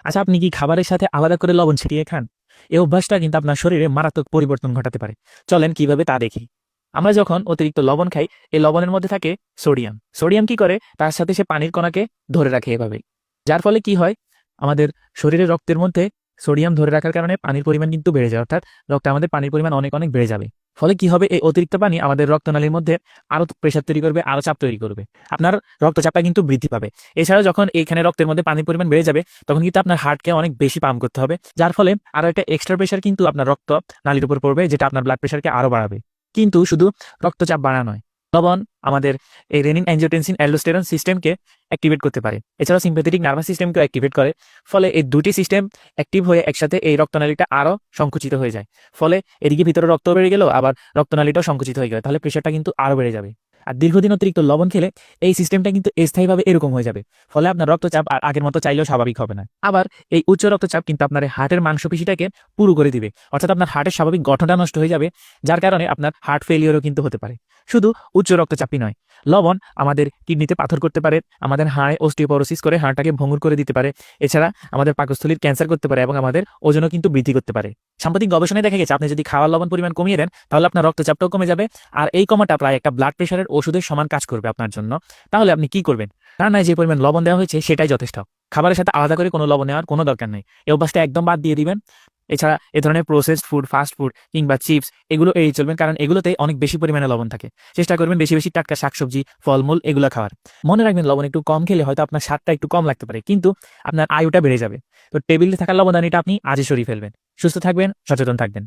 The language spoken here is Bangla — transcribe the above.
আচ্ছা, আপনি কি খাবারের সাথে আলাদা করে লবণ ছিটিয়ে খান? এই অভ্যাসটা কিন্তু আপনার শরীরে মারাত্মক পরিবর্তন ঘটাতে পারে। চলেন কিভাবে তা দেখি। আমরা যখন অতিরিক্ত লবণ খাই, এই লবণের মধ্যে থাকে সোডিয়াম। সোডিয়াম কি করে? তার সাথে সে পানির কণাকে ধরে রাখে এভাবেই। যার ফলে কি হয়? আমাদের শরীরের রক্তের মধ্যে সোডিয়াম ধরে রাখার কারণে পানির পরিমাণ কিন্তু বেড়ে যায়, অর্থাৎ রক্তে আমাদের পানির পরিমাণ অনেক অনেক বেড়ে যাবে। ফলে কি হবে? এই অতিরিক্ত পানি আমাদের রক্তনালীর মধ্যে আরো প্রেসার তৈরি করবে, আরো চাপ তৈরি করবে। আপনার রক্তচাপটা কিন্তু বৃদ্ধি পাবে। এছাড়াও যখন এইখানে রক্তের মধ্যে পানির পরিমাণ বেড়ে যাবে, তখন কিন্তু আপনার হার্টকে অনেক বেশি পাম্প করতে হবে, যার ফলে আরো একটা এক্সট্রা প্রেসার কিন্তু আপনার রক্ত নালীর উপর পড়বে, যেটা আপনার ব্লাড প্রেসারকে আরো বাড়াবে। কিন্তু শুধু রক্তচাপ বাড়া নয়, লবণ আমাদের এই রেনিন অ্যাঞ্জিওটেনসিন অ্যালডোস্টেরন সিস্টেমকে অ্যাক্টিভেট করতে পারে। এছাড়াও সিম্প্যাথেটিক নার্ভাস সিস্টেমকেও অ্যাক্টিভেট করে। ফলে এই দুটি সিস্টেম অ্যাক্টিভ হয়ে একসাথে এই রক্তনালীটা আরো সংকুচিত হয়ে যায়। ফলে এদিকে ভিতরে রক্ত বেড়ে গেল, আবার রক্তনালীটাও সংকুচিত হয়ে গেল, তাহলে প্রেশারটা কিন্তু আরো বেড়ে যাবে। আর দীর্ঘদিন অতিরিক্ত লবণ খেলে এই সিস্টেমটা কিন্তু স্থায়ীভাবে এরকম হয়ে যাবে। ফলে আপনার রক্তচাপ আর আগের মতো চাইলেও স্বাভাবিক হবে না। আবার এই উচ্চ রক্তচাপ কিন্তু আপনার হার্টের মাংসপেশিটাকে পুরো করে দিবে, অর্থাৎ আপনার হার্টের স্বাভাবিক গঠনটা নষ্ট হয়ে যাবে, যার কারণে আপনার হার্ট ফেলিওরও কিন্তু হতে পারে। শুধু উচ্চ রক্তচাপই নয়, লবণ আমাদের কিডনিতে পাথর করতে পারে, আমাদের হাড়ে অস্টিওপরোসিস করে হাড়টাকে ভঙ্গুর করে দিতে পারে। এছাড়া আমাদের পাকস্থলীর ক্যান্সার করতে পারে এবং আমাদের ওজনও কিন্তু বৃদ্ধি করতে পারে। সাম্প্রতিক গবেষণায় দেখা গেছে, আপনি যদি খাওয়ার লবণ পরিমাণ কমিয়ে দেন, তাহলে আপনার রক্তচাপটাও কমে যাবে। আর এই কমাটা প্রায় একটা ব্লাড প্রেশারের ওষুধের সমান কাজ করবে আপনার জন্য। তাহলে আপনি কি করবেন? রান্নায় যে পরিমাণ লবণ দেওয়া হয়েছে সেটাই যথেষ্ট। খাবারের সাথে আলাদা করে কোনো লবণ নেওয়ার কোনো দরকার নেই। এই অভ্যাসটা একদম বাদ দিয়ে দিবেন। এছাড়া এ ধরনের প্রসেসড ফুড, ফাস্ট ফুড কিংবা চিপস এগুলো এড়িয়ে চলবেন, কারণ এগুলোতে অনেক বেশি পরিমাণে লবণ থাকে। চেষ্টা করবেন বেশি বেশি টাটকা শাকসবজি, ফলমূল এগুলো খাওয়ার। মনে রাখবেন, লবণ একটু কম খেলে হয়তো আপনার স্বাদটা একটু কম লাগতে পারে, কিন্তু আপনার আয়ুটা বেড়ে যাবে। তো টেবিলে থাকা লবণদানিটা আপনি আজই সরিয়ে ফেলবেন। সুস্থ থাকবেন, সচেতন থাকবেন।